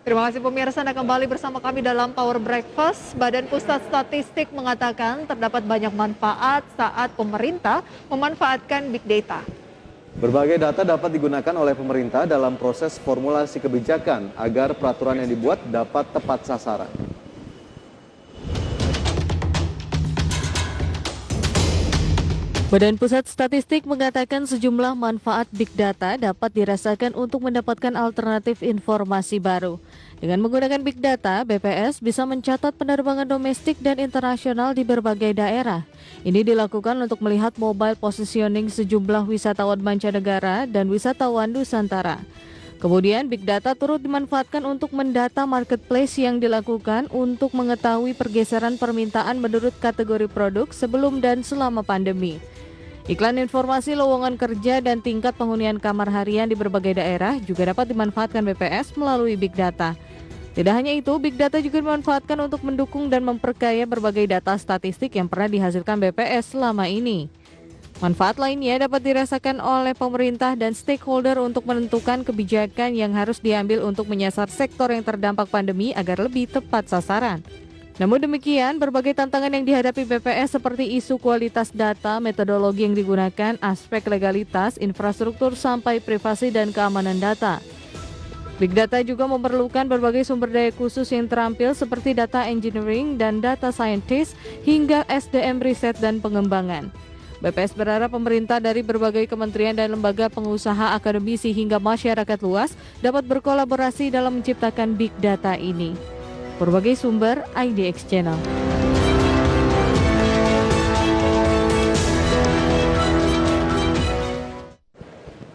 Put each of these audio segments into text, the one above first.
Terima kasih pemirsa, Anda kembali bersama kami dalam Power Breakfast. Badan Pusat Statistik mengatakan terdapat banyak manfaat saat pemerintah memanfaatkan Big Data. Berbagai data dapat digunakan oleh pemerintah dalam proses formulasi kebijakan agar peraturan yang dibuat dapat tepat sasaran. Badan Pusat Statistik mengatakan sejumlah manfaat Big Data dapat dirasakan untuk mendapatkan alternatif informasi baru. Dengan menggunakan Big Data, BPS bisa mencatat penerbangan domestik dan internasional di berbagai daerah. Ini dilakukan untuk melihat mobile positioning sejumlah wisatawan mancanegara dan wisatawan Nusantara. Kemudian Big Data turut dimanfaatkan untuk mendata marketplace yang dilakukan untuk mengetahui pergeseran permintaan menurut kategori produk sebelum dan selama pandemi. Iklan informasi lowongan kerja dan tingkat penghunian kamar harian di berbagai daerah juga dapat dimanfaatkan BPS melalui Big Data. Tidak hanya itu, Big Data juga dimanfaatkan untuk mendukung dan memperkaya berbagai data statistik yang pernah dihasilkan BPS selama ini. Manfaat lainnya dapat dirasakan oleh pemerintah dan stakeholder untuk menentukan kebijakan yang harus diambil untuk menyasar sektor yang terdampak pandemi agar lebih tepat sasaran. Namun demikian, berbagai tantangan yang dihadapi BPS seperti isu kualitas data, metodologi yang digunakan, aspek legalitas, infrastruktur sampai privasi dan keamanan data. Big Data juga memerlukan berbagai sumber daya khusus yang terampil seperti data engineering dan data scientist hingga SDM riset dan pengembangan. BPS berharap pemerintah dari berbagai kementerian dan lembaga pengusaha, akademisi hingga masyarakat luas dapat berkolaborasi dalam menciptakan Big Data ini. Berbagai sumber IDX Channel.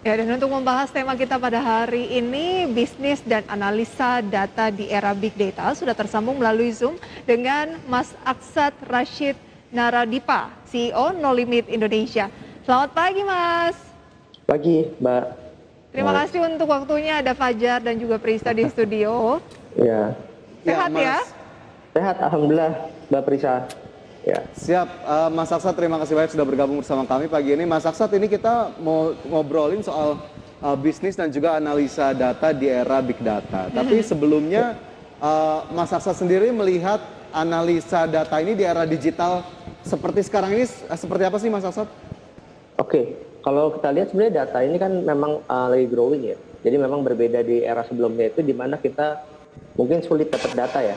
Ya, dan untuk membahas tema kita pada hari ini, bisnis dan analisa data di era Big Data, sudah tersambung melalui Zoom dengan Mas Aksat Rashid Naradipa, CEO No Limit Indonesia. Selamat pagi, Mas. Pagi, Mbak. Terima kasih untuk waktunya, ada Fajar dan juga Prista di studio. Ya. Sehat ya? Sehat, alhamdulillah, Mbak Prisa. Ya. Siap, Mas Aksat, terima kasih banyak sudah bergabung bersama kami pagi ini. Mas Aksat, ini kita mau ngobrolin soal bisnis dan juga analisa data di era Big Data. Tapi sebelumnya, Mas Aksat sendiri melihat analisa data ini di era digital seperti sekarang ini, seperti apa sih Mas Aksat? Oke, kalau kita lihat sebenarnya data ini kan memang lagi growing ya. Jadi memang berbeda di era sebelumnya itu di mana kita mungkin sulit dapat data ya.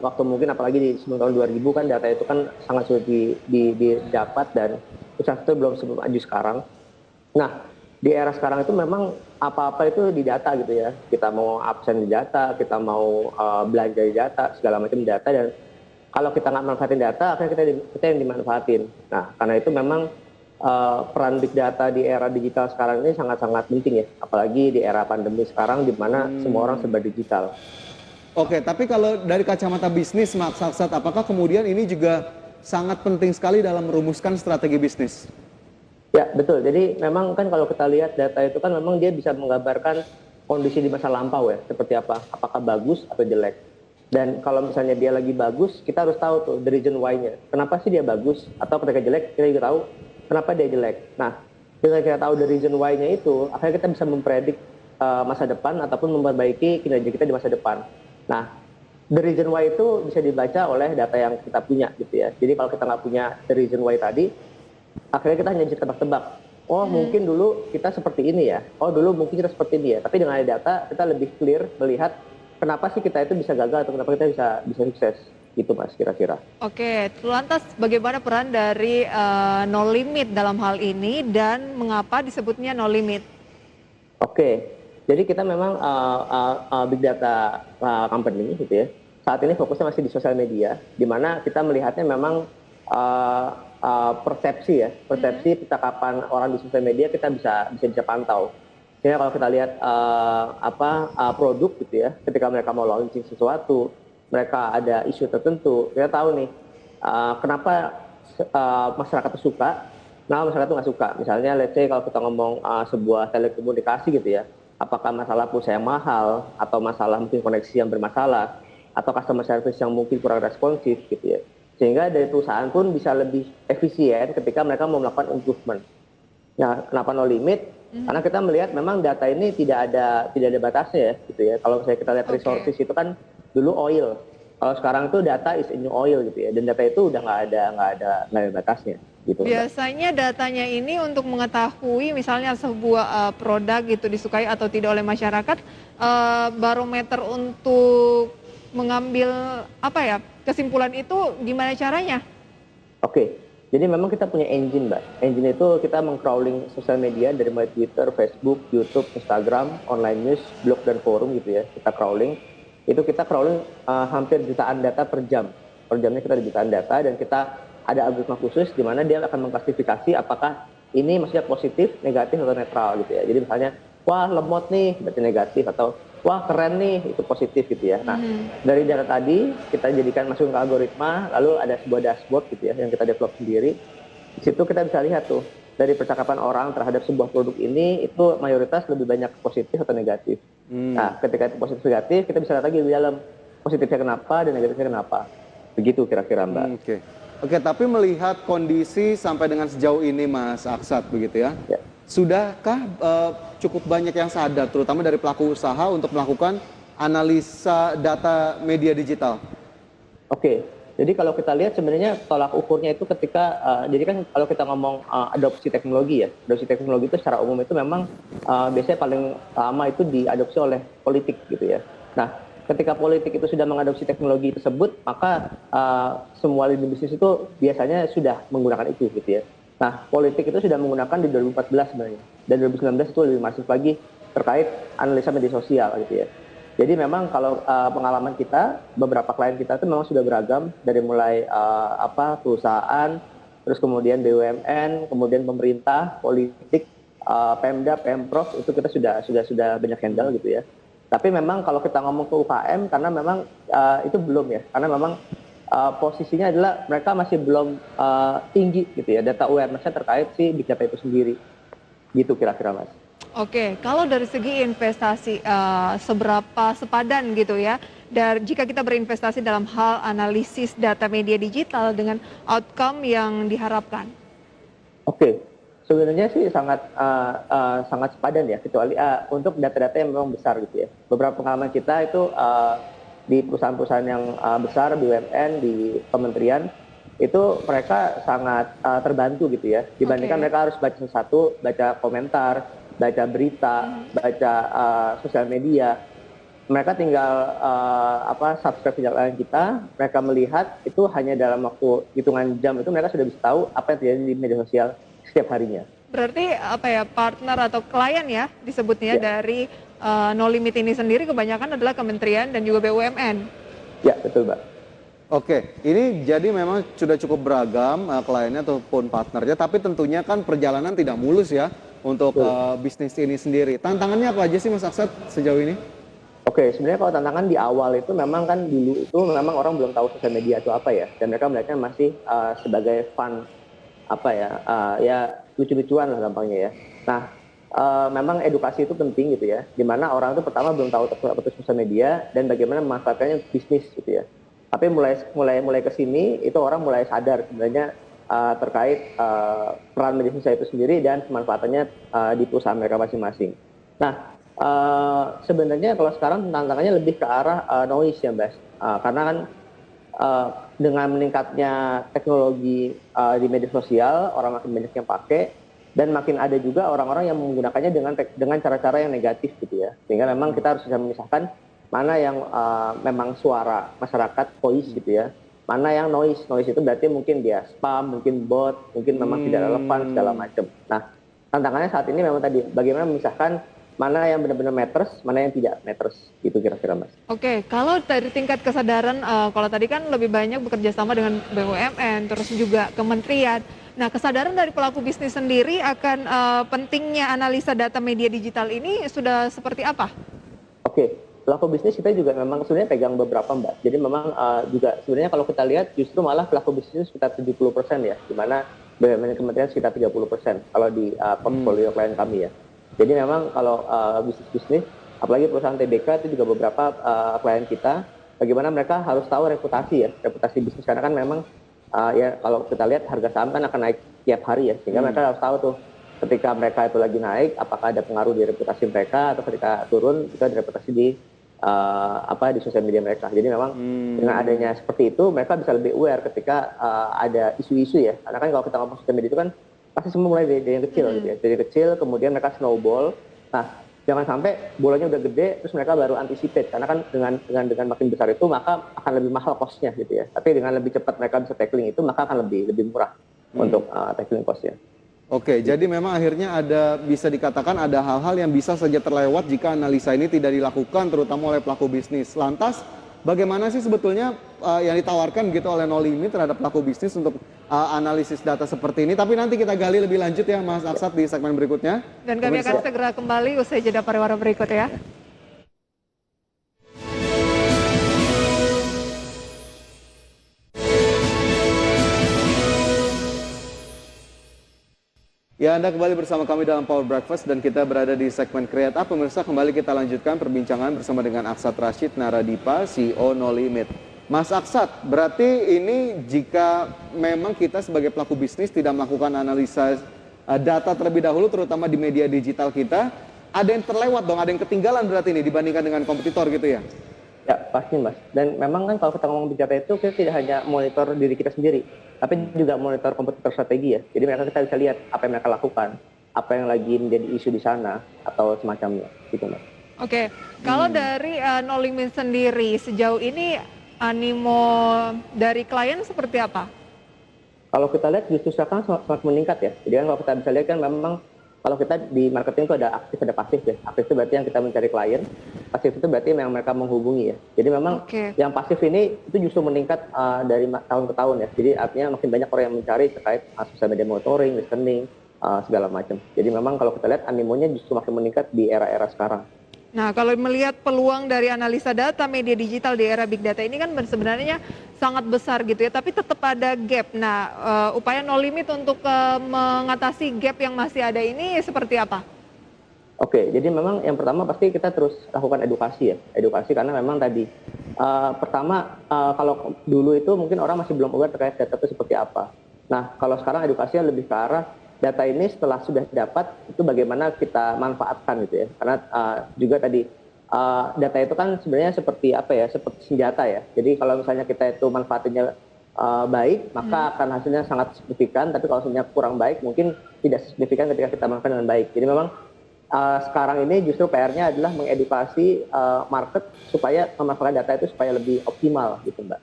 Waktu mungkin apalagi di sebelum tahun 2000 kan data itu kan sangat sulit didapat dan infrastruktur belum semaju sekarang. Nah, di era sekarang itu memang apa-apa itu di data gitu ya. Kita mau absen di data, kita mau belanja di data, segala macam data, dan kalau kita nggak manfaatin data, akhirnya kita yang dimanfaatin. Nah, karena itu memang peran Big Data di era digital sekarang ini sangat-sangat penting ya, apalagi di era pandemi sekarang di mana semua orang serba digital. Oke, tapi kalau dari kacamata bisnis, Mas Aksat, apakah kemudian ini juga sangat penting sekali dalam merumuskan strategi bisnis? Ya, betul. Jadi memang kan kalau kita lihat data itu kan memang dia bisa menggambarkan kondisi di masa lampau ya, seperti apa, apakah bagus atau jelek. Dan kalau misalnya dia lagi bagus, kita harus tahu tuh the reason why-nya. Kenapa sih dia bagus? Atau ketika jelek, kita juga tahu kenapa dia jelek. Nah, dengan kita tahu the reason why-nya itu, akhirnya kita bisa mempredik masa depan ataupun memperbaiki kinerja kita di masa depan. Nah, the reason why itu bisa dibaca oleh data yang kita punya gitu ya. Jadi kalau kita nggak punya the reason why tadi, akhirnya kita hanya bisa tebak-tebak. Oh, mungkin dulu kita seperti ini ya. Oh, dulu mungkin kita seperti ini ya. Tapi dengan ada data, kita lebih clear melihat kenapa sih kita itu bisa gagal atau kenapa kita bisa sukses. Gitu Mas, kira-kira. Oke, lantas bagaimana peran dari No Limit dalam hal ini dan mengapa disebutnya No Limit? Oke, jadi kita memang Big Data company gitu ya. Saat ini fokusnya masih di sosial media, di mana kita melihatnya memang persepsi percakapan orang di sosial media kita bisa pantau. Jadi kalau kita lihat produk gitu ya, ketika mereka mau launching sesuatu, mereka ada isu tertentu, kita tahu nih kenapa masyarakat itu suka, kenapa masyarakat itu nggak suka. Misalnya, let's say kalau kita ngomong sebuah telekomunikasi gitu ya, apakah masalah pulsa yang mahal, atau masalah mungkin koneksi yang bermasalah, atau customer service yang mungkin kurang responsif gitu ya. Sehingga dari perusahaan pun bisa lebih efisien ketika mereka mau melakukan improvement. Nah, kenapa No Limit? Karena kita melihat memang data ini tidak ada batasnya ya, gitu ya. Kalau misalnya kita lihat resources itu kan dulu oil, kalau sekarang itu data is a new oil gitu ya, dan data itu udah nggak ada batasnya gitu. Biasanya datanya ini untuk mengetahui misalnya sebuah produk gitu disukai atau tidak oleh masyarakat, barometer untuk mengambil apa ya kesimpulan itu gimana caranya? Oke, jadi memang kita punya engine, Mbak. Engine itu kita meng-crawling sosial media dari mulai Twitter, Facebook, YouTube, Instagram, online news, blog dan forum gitu ya. Kita crawling, itu kita crawling hampir jutaan data per jam. Per jamnya kita ada jutaan data dan kita ada algoritma khusus di mana dia akan mengklasifikasi apakah ini maksudnya positif, negatif atau netral gitu ya. Jadi misalnya, wah lemot nih berarti negatif, atau wah keren nih itu positif gitu ya. Nah, dari data tadi kita jadikan masukin ke algoritma, lalu ada sebuah dashboard gitu ya yang kita develop sendiri. Di situ kita bisa lihat tuh dari percakapan orang terhadap sebuah produk ini itu mayoritas lebih banyak positif atau negatif. Nah, ketika itu positif negatif, kita bisa lihat lagi di dalam positifnya kenapa dan negatifnya kenapa. Begitu kira-kira, Mbak. Oke, tapi melihat kondisi sampai dengan sejauh ini Mas Aksat begitu ya. Ya. Sudahkah cukup banyak yang sadar terutama dari pelaku usaha untuk melakukan analisa data media digital? Oke, jadi kalau kita lihat sebenarnya tolak ukurnya itu ketika, jadi kan kalau kita ngomong adopsi teknologi ya, adopsi teknologi itu secara umum itu memang biasanya paling lama itu diadopsi oleh politik gitu ya. Nah, ketika politik itu sudah mengadopsi teknologi tersebut, maka semua lini bisnis itu biasanya sudah menggunakan itu gitu ya. Nah, politik itu sudah menggunakan di 2014 sebenarnya. Dan 2019 itu lebih masif lagi terkait analisa media sosial gitu ya. Jadi memang kalau pengalaman kita, beberapa klien kita itu memang sudah beragam dari mulai perusahaan, terus kemudian BUMN, kemudian pemerintah, politik, Pemda, Pemprov itu kita sudah banyak handle gitu ya. Tapi memang kalau kita ngomong ke UKM karena memang itu belum ya, karena memang posisinya adalah mereka masih belum tinggi gitu ya data awareness-nya terkait si big data itu sendiri. Gitu kira-kira Mas. Oke, kalau dari segi investasi seberapa sepadan gitu ya, jika kita berinvestasi dalam hal analisis data media digital dengan outcome yang diharapkan? Oke, sebenarnya sih sangat sepadan ya, kecuali untuk data-data yang memang besar gitu ya. Beberapa pengalaman kita itu di perusahaan-perusahaan yang besar, BUMN, di kementerian, itu mereka sangat terbantu gitu ya. Dibandingkan mereka harus baca sesuatu, baca komentar, baca berita, baca sosial media. Mereka tinggal subscribe channel kita, mereka melihat itu hanya dalam waktu hitungan jam itu mereka sudah bisa tahu apa yang terjadi di media sosial setiap harinya. Berarti partner atau klien ya disebutnya dari No Limit ini sendiri kebanyakan adalah kementerian dan juga BUMN. Ya, betul, Mbak. Oke, ini jadi memang sudah cukup beragam kliennya ataupun partnernya, tapi tentunya kan perjalanan tidak mulus ya untuk bisnis ini sendiri. Tantangannya apa aja sih Mas Aksat sejauh ini? Oke, sebenarnya kalau tantangan di awal itu memang kan dulu itu memang orang belum tahu sosial media itu apa ya, dan mereka melihatnya masih sebagai fun ya lucu-lucuan lah gampangnya ya. Nah, memang edukasi itu penting gitu ya, dimana orang itu pertama belum tahu apa itu sosial media dan bagaimana memanfaatkannya bisnis gitu ya. Tapi mulai ke sini itu orang mulai sadar sebenarnya terkait peran media sosial itu sendiri dan pemanfaatannya di perusahaan mereka masing-masing. Nah, sebenarnya kalau sekarang tantangannya lebih ke arah noise ya, Mbak. Karena kan dengan meningkatnya teknologi di media sosial, orang makin banyak yang pakai, dan makin ada juga orang-orang yang menggunakannya dengan cara-cara yang negatif gitu ya. Sehingga memang kita harus bisa memisahkan mana yang memang suara masyarakat voice gitu ya, mana yang noise itu berarti mungkin dia spam, mungkin bot, mungkin memang tidak relevan segala macam. Nah, tantangannya saat ini memang tadi bagaimana memisahkan mana yang benar-benar matters, mana yang tidak matters, gitu kira-kira Mas. Oke, kalau dari tingkat kesadaran, kalau tadi kan lebih banyak bekerja sama dengan BUMN, terus juga kementerian. Nah, kesadaran dari pelaku bisnis sendiri akan pentingnya analisa data media digital ini sudah seperti apa? Oke, pelaku bisnis kita juga memang sebenarnya pegang beberapa Mbak. Jadi memang juga sebenarnya kalau kita lihat justru malah pelaku bisnis sekitar 70% ya, di mana BUMN kementerian sekitar 30% kalau di portfolio klien kami ya. Jadi memang kalau bisnis, apalagi perusahaan TBK itu juga beberapa klien kita, bagaimana mereka harus tahu reputasi bisnis, karena kan memang ya kalau kita lihat harga saham kan akan naik tiap hari ya, sehingga mereka harus tahu tuh ketika mereka itu lagi naik, apakah ada pengaruh di reputasi mereka, atau ketika turun itu ada reputasi di di sosial media mereka. Jadi memang dengan adanya seperti itu, mereka bisa lebih aware ketika ada isu-isu ya. Karena kan kalau kita ngomong sosial media itu kan pasti semua mulai dari yang kecil gitu ya. Dari kecil kemudian mereka snowball. Nah, jangan sampai bolanya udah gede terus mereka baru anticipate, karena kan dengan makin besar itu maka akan lebih mahal cost-nya gitu ya. Tapi dengan lebih cepat mereka bisa tackling itu, maka akan lebih murah untuk tackling cost-nya. Oke, jadi memang akhirnya bisa dikatakan ada hal-hal yang bisa saja terlewat jika analisa ini tidak dilakukan, terutama oleh pelaku bisnis. Lantas, bagaimana sih sebetulnya yang ditawarkan gitu oleh No Limit terhadap pelaku bisnis untuk analisis data seperti ini? Tapi nanti kita gali lebih lanjut ya, Mas Aksat, di segmen berikutnya. Dan kami akan segera kembali usai jeda pariwara berikut ya. Ya, Anda kembali bersama kami dalam Power Breakfast dan kita berada di segmen Create Up. Pemirsa, kembali kita lanjutkan perbincangan bersama dengan Aksat Rashid Naradipa, CEO No Limit. Mas Aksat, berarti ini jika memang kita sebagai pelaku bisnis tidak melakukan analisa data terlebih dahulu, terutama di media digital kita, ada yang terlewat dong, ada yang ketinggalan berarti ini dibandingkan dengan kompetitor gitu ya? Ya, pasti Mas. Dan memang kan kalau kita ngomong big data itu, kita tidak hanya monitor diri kita sendiri, tapi juga monitor kompetitor strategi ya. Jadi kita bisa lihat apa yang mereka lakukan, apa yang lagi menjadi isu di sana, atau semacamnya gitu Mas. Oke, kalau dari No Limit sendiri, sejauh ini animo dari klien seperti apa? Kalau kita lihat justru sekarang sangat meningkat ya. Jadi kan kalau kita bisa lihat kan memang kalau kita di marketing itu ada aktif ada pasif ya. Aktif itu berarti yang kita mencari klien, pasif itu berarti yang mereka menghubungi ya. Jadi memang yang pasif ini itu justru meningkat dari tahun ke tahun ya. Jadi artinya makin banyak orang yang mencari terkait sosial media monitoring, listening, segala macam. Jadi memang kalau kita lihat animonya justru makin meningkat di era-era sekarang. Nah, kalau melihat peluang dari analisa data media digital di era big data ini kan sebenarnya sangat besar gitu ya, tapi tetap ada gap. Nah, upaya No Limit untuk mengatasi gap yang masih ada ini seperti apa? Oke, jadi memang yang pertama pasti kita terus lakukan edukasi ya. Edukasi karena memang tadi, pertama kalau dulu itu mungkin orang masih belum aware terkait data itu seperti apa. Nah, kalau sekarang edukasinya lebih ke arah data ini setelah sudah dapat itu bagaimana kita manfaatkan gitu ya, karena juga tadi data itu kan sebenarnya seperti apa ya, seperti senjata ya. Jadi kalau misalnya kita itu manfaatnya baik maka akan hasilnya sangat signifikan, tapi kalau hasilnya kurang baik mungkin tidak signifikan ketika kita manfaatkan dengan baik. Jadi memang sekarang ini justru PR-nya adalah mengedukasi market supaya memanfaatkan data itu supaya lebih optimal gitu Mbak.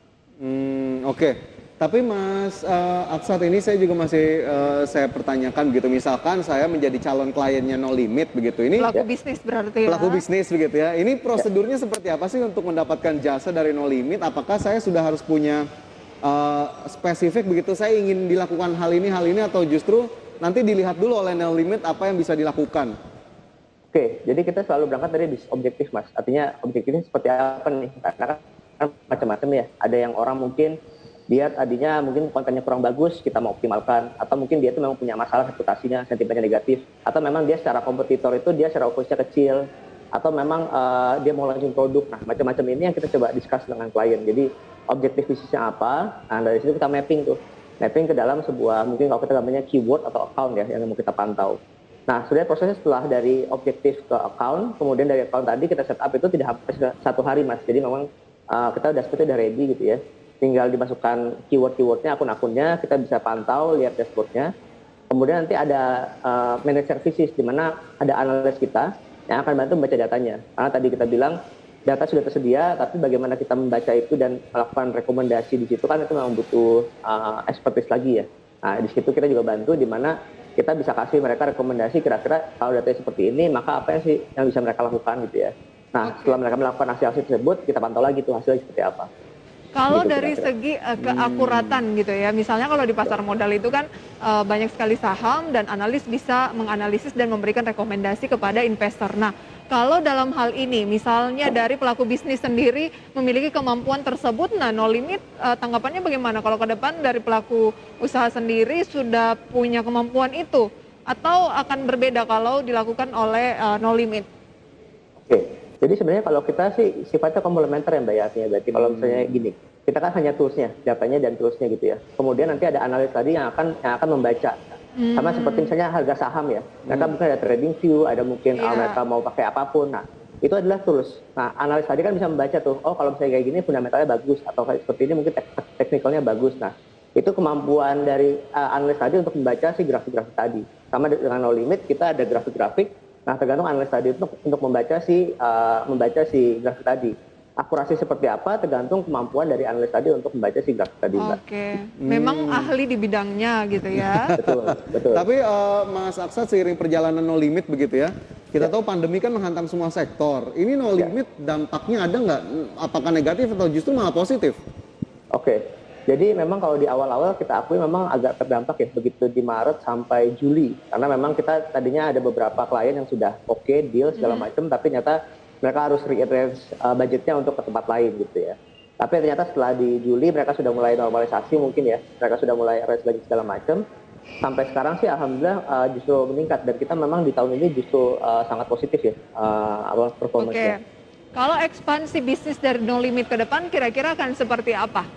Oke. Tapi Mas Aksat, ini saya juga masih saya pertanyakan begitu. Misalkan saya menjadi calon kliennya No Limit begitu. Ini pelaku bisnis berarti ya. Pelaku bisnis begitu ya. Ini prosedurnya seperti apa sih untuk mendapatkan jasa dari No Limit? Apakah saya sudah harus punya spesifik begitu, saya ingin dilakukan hal ini atau justru nanti dilihat dulu oleh No Limit apa yang bisa dilakukan? Oke, jadi kita selalu berangkat dari objektif Mas. Artinya objektifnya seperti apa nih? Karena kan macam-macam ya. Ada yang orang mungkin dia tadinya mungkin kontennya kurang bagus, kita mau optimalkan, atau mungkin dia itu memang punya masalah reputasinya, sentimennya negatif, atau memang dia secara kompetitor itu dia secara oposisinya kecil, atau memang dia mau launching produk. Nah, macam-macam ini yang kita coba discuss dengan klien. Jadi objektif bisnisnya apa? Nah, dari situ kita mapping ke dalam sebuah, mungkin kalau kita namanya keyword atau account ya, yang mau kita pantau. Nah, sebenarnya prosesnya setelah dari objektif ke account, kemudian dari account tadi kita set up itu tidak habis 1 hari Mas. Jadi memang kita udah ready gitu ya. Tinggal dimasukkan keyword-keywordnya, akun-akunnya, kita bisa pantau, lihat dashboardnya. Kemudian nanti ada managed services, di mana ada analis kita yang akan bantu membaca datanya. Karena tadi kita bilang, data sudah tersedia, tapi bagaimana kita membaca itu dan melakukan rekomendasi di situ kan itu memang butuh expertise lagi ya. Nah, di situ kita juga bantu, di mana kita bisa kasih mereka rekomendasi kira-kira kalau datanya seperti ini, maka apa sih yang bisa mereka lakukan gitu ya. Nah, setelah mereka melakukan hasil tersebut, kita pantau lagi tuh hasilnya seperti apa. Kalau dari segi keakuratan gitu ya, misalnya kalau di pasar modal itu kan banyak sekali saham dan analis bisa menganalisis dan memberikan rekomendasi kepada investor. Nah, kalau dalam hal ini misalnya dari pelaku bisnis sendiri memiliki kemampuan tersebut, nah No Limit tanggapannya bagaimana kalau ke depan dari pelaku usaha sendiri sudah punya kemampuan itu, atau akan berbeda kalau dilakukan oleh No Limit? Oke. Jadi sebenarnya kalau kita sih sifatnya komplementer ya Mbak ya, artinya berarti kalau misalnya gini, kita kan hanya toolsnya, datanya dan toolsnya gitu ya. Kemudian nanti ada analis tadi yang akan membaca Sama seperti misalnya harga saham ya, mereka mungkin ada trading view, ada mungkin Iya. mereka mau pakai apapun. Nah, itu adalah tools. Nah, analis tadi kan bisa membaca tuh, oh kalau misalnya kayak gini fundamentalnya bagus, atau kayak seperti ini mungkin teknikalnya bagus. Nah, itu kemampuan dari analis tadi untuk membaca si grafik-grafik tadi. Sama dengan no limit, kita ada grafik-grafik. Nah, tergantung analis tadi untuk membaca si grafik tadi. Akurasi seperti apa tergantung kemampuan dari analis tadi untuk membaca si grafik tadi, Mbak. Oke, memang ahli di bidangnya gitu ya. Betul, betul. Tapi Mas Aksat, seiring perjalanan no limit begitu ya, kita tahu pandemi kan menghantam semua sektor. Ini no limit dampaknya ada nggak? Apakah negatif atau justru malah positif? Oke, jadi memang kalau di awal-awal kita akui memang agak terdampak ya, begitu di Maret sampai Juli. Karena memang kita tadinya ada beberapa klien yang sudah oke, deal segala macam, tapi ternyata mereka harus rearrange budgetnya untuk ke tempat lain gitu ya. Tapi ternyata setelah di Juli mereka sudah mulai normalisasi mungkin ya, mereka sudah mulai arrange budget segala macam. Sampai sekarang sih alhamdulillah justru meningkat, dan kita memang di tahun ini justru sangat positif ya performance-nya. Oke, kalau ekspansi bisnis dari No Limit ke depan kira-kira akan seperti apa?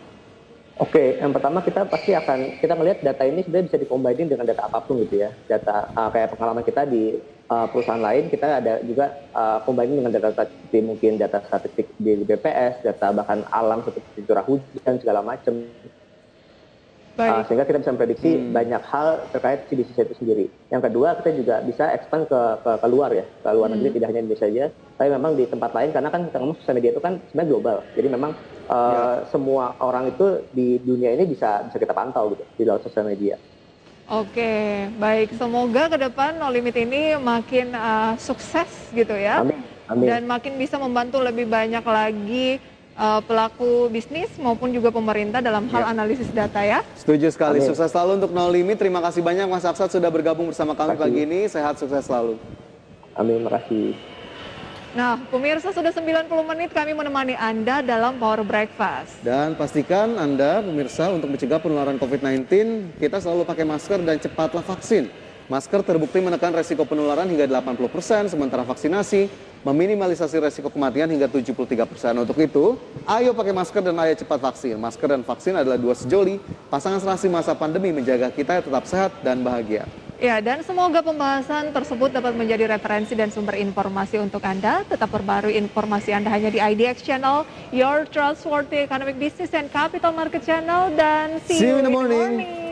Oke, yang pertama kita melihat data ini sebenarnya bisa dikombainin dengan data apapun gitu ya. Data kayak pengalaman kita di perusahaan lain, kita ada juga kombainin dengan data seperti mungkin data statistik di BPS, data bahkan alam seperti curah hujan segala macam. Baik. Sehingga kita bisa memprediksi banyak hal terkait si bisnis itu sendiri. Yang kedua, kita juga bisa expand ke luar ya, ke luar negeri, tidak hanya Indonesia saja, tapi memang di tempat lain, karena kan kita ngomong sosial media itu kan sebenarnya global. Jadi memang semua orang itu di dunia ini bisa kita pantau gitu di dalam sosial media. Oke, baik. Semoga ke depan No Limit ini makin sukses gitu ya. Amin. Amin. Dan makin bisa membantu lebih banyak lagi pelaku bisnis maupun juga pemerintah dalam hal analisis data ya. Setuju sekali. Amin. Sukses selalu untuk No Limit. Terima kasih banyak Mas Aksat sudah bergabung bersama kami pagi ini. Sehat, sukses selalu. Amin, makasih. Nah, pemirsa, sudah 90 menit kami menemani Anda dalam Power Breakfast. Dan pastikan Anda, pemirsa, untuk mencegah penularan COVID-19, kita selalu pakai masker dan cepatlah vaksin. Masker terbukti menekan resiko penularan hingga 80%, sementara vaksinasi meminimalisasi resiko kematian hingga 73%. Untuk itu, ayo pakai masker dan ayo cepat vaksin. Masker dan vaksin adalah dua sejoli, pasangan serasi masa pandemi menjaga kita tetap sehat dan bahagia. Ya, dan semoga pembahasan tersebut dapat menjadi referensi dan sumber informasi untuk Anda. Tetap perbarui informasi Anda hanya di IDX Channel, Your Trustworthy Economic Business and Capital Market Channel, dan see you in the morning.